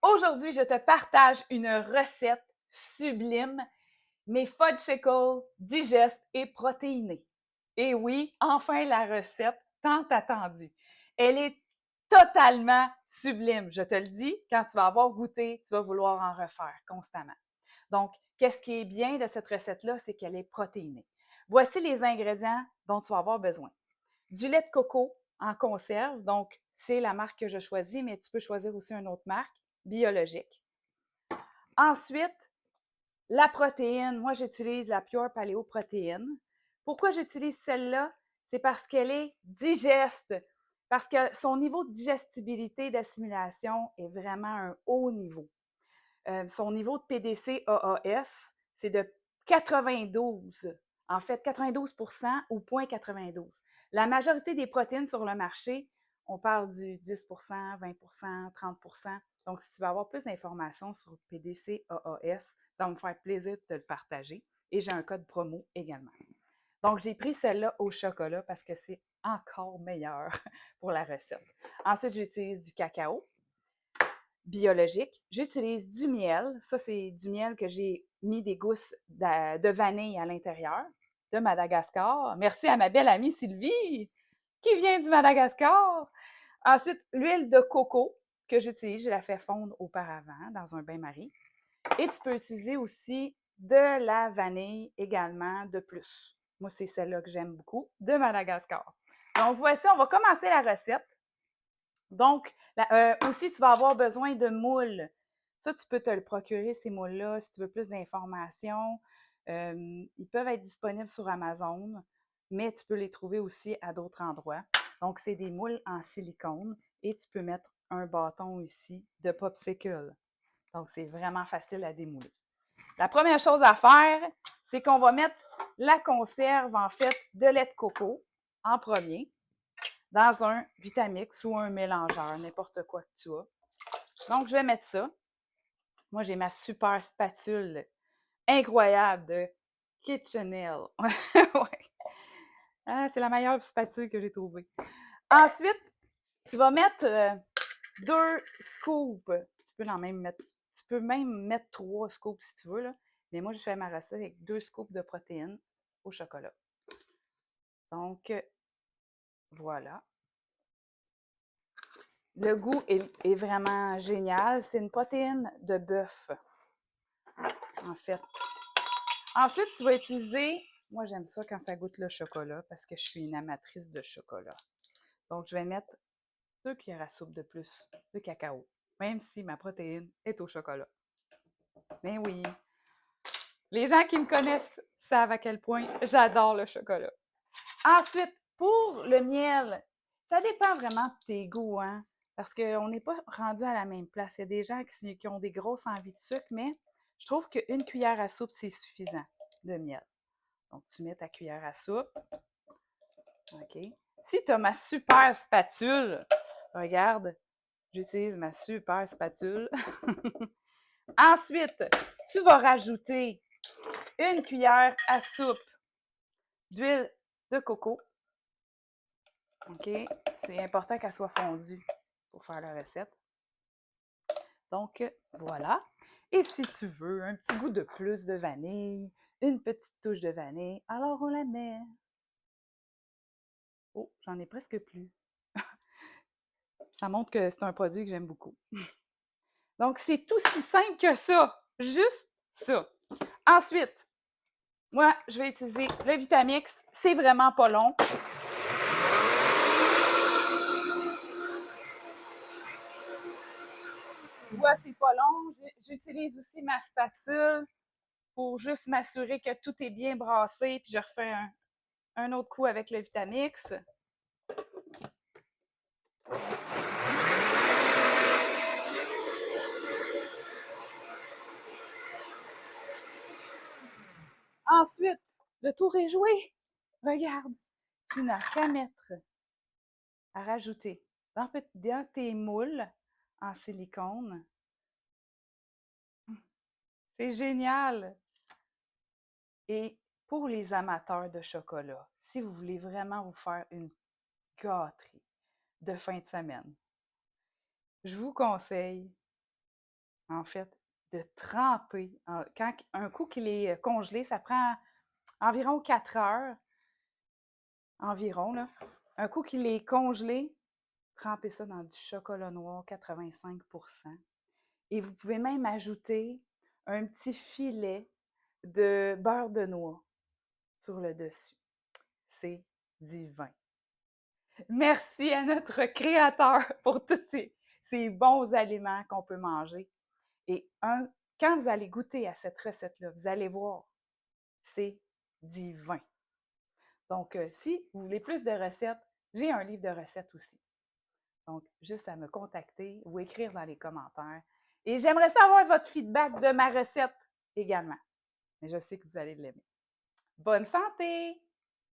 Aujourd'hui, je te partage une recette sublime, mes fudgsicles digestes et protéinés. Et oui, enfin la recette tant attendue. Elle est totalement sublime, je te le dis. Quand tu vas avoir goûté, tu vas vouloir en refaire constamment. Donc, qu'est-ce qui est bien de cette recette-là, c'est qu'elle est protéinée. Voici les ingrédients dont tu vas avoir besoin. Du lait de coco en conserve, donc c'est la marque que je choisis, mais tu peux choisir aussi une autre marque, biologique. Ensuite, la protéine. Moi, j'utilise la Pure Paleo Protéine. Pourquoi j'utilise celle-là? C'est parce qu'elle est digeste, parce que son niveau de digestibilité, d'assimilation est vraiment un haut niveau. Son niveau de PDC-AAS, c'est de 92. En fait, 92 ou 0,92. La majorité des protéines sur le marché, on parle du 10 20 30. Donc, si tu veux avoir plus d'informations sur PDC-AAS, ça va me faire plaisir de te le partager. Et j'ai un code promo également. Donc, j'ai pris celle-là au chocolat parce que c'est encore meilleur pour la recette. Ensuite, j'utilise du cacao biologique. J'utilise du miel. Ça, c'est du miel que j'ai mis des gousses de vanille à l'intérieur de Madagascar. Merci à ma belle amie Sylvie qui vient du Madagascar. Ensuite, l'huile de coco que j'utilise, je la fais fondre auparavant dans un bain-marie. Et tu peux utiliser aussi de la vanille également de plus. Moi, c'est celle-là que j'aime beaucoup, de Madagascar. Donc, voici, on va commencer la recette. Donc, aussi, tu vas avoir besoin de moules. Ça, tu peux te le procurer, ces moules-là, si tu veux plus d'informations. Ils peuvent être disponibles sur Amazon, mais tu peux les trouver aussi à d'autres endroits. Donc, c'est des moules en silicone et tu peux mettre un bâton ici de popsicle. Donc, c'est vraiment facile à démouler. La première chose à faire, c'est qu'on va mettre la conserve, en fait, de lait de coco en premier dans un Vitamix ou un mélangeur, n'importe quoi que tu as. Donc, je vais mettre ça. Moi, j'ai ma super spatule incroyable de Kitchenelle. Ouais. Ah, c'est la meilleure spatule que j'ai trouvée. Ensuite, tu vas mettre 2 scoops. Tu peux même mettre 3 scoops si tu veux, là. Mais moi, je fais ma recette avec 2 scoops de protéines au chocolat. Donc, voilà. Le goût est vraiment génial. C'est une protéine de bœuf, en fait. Ensuite, tu vas utiliser, moi j'aime ça quand ça goûte le chocolat parce que je suis une amatrice de chocolat. Donc, je vais mettre 2 cuillères à soupe de plus de cacao, même si ma protéine est au chocolat. Mais oui, les gens qui me connaissent savent à quel point j'adore le chocolat. Ensuite, pour le miel, ça dépend vraiment de tes goûts, hein? Parce qu'on n'est pas rendu à la même place. Il y a des gens qui ont des grosses envies de sucre, mais je trouve qu'une cuillère à soupe, c'est suffisant de miel. Donc, tu mets ta cuillère à soupe. OK. Si tu as ma super spatule, regarde, j'utilise ma super spatule. Ensuite, tu vas rajouter une cuillère à soupe d'huile de coco. OK? C'est important qu'elle soit fondue pour faire la recette. Donc, voilà. Et si tu veux un petit goût de plus de vanille, une petite touche de vanille, alors on la met. Oh, j'en ai presque plus. Ça montre que c'est un produit que j'aime beaucoup. Donc, c'est aussi simple que ça. Juste ça. Ensuite, moi, je vais utiliser le Vitamix. C'est vraiment pas long. Tu vois, c'est pas long. J'utilise aussi ma spatule pour juste m'assurer que tout est bien brassé. Puis je refais un autre coup avec le Vitamix. Ensuite, le tour est joué. Regarde, tu n'as qu'à mettre, à rajouter dans tes moules en silicone. C'est génial! Et pour les amateurs de chocolat, si vous voulez vraiment vous faire une gâterie de fin de semaine, je vous conseille en fait, de tremper. Quand un coup qu'il est congelé, ça prend environ 4 heures, environ, là. Un coup qu'il est congelé, trempez ça dans du chocolat noir, 85%. Et vous pouvez même ajouter un petit filet de beurre de noix sur le dessus. C'est divin. Merci à notre créateur pour tous ces bons aliments qu'on peut manger. Et quand vous allez goûter à cette recette-là, vous allez voir, c'est divin. Donc, si vous voulez plus de recettes, j'ai un livre de recettes aussi. Donc, juste à me contacter ou écrire dans les commentaires. Et j'aimerais savoir votre feedback de ma recette également. Mais je sais que vous allez l'aimer. Bonne santé!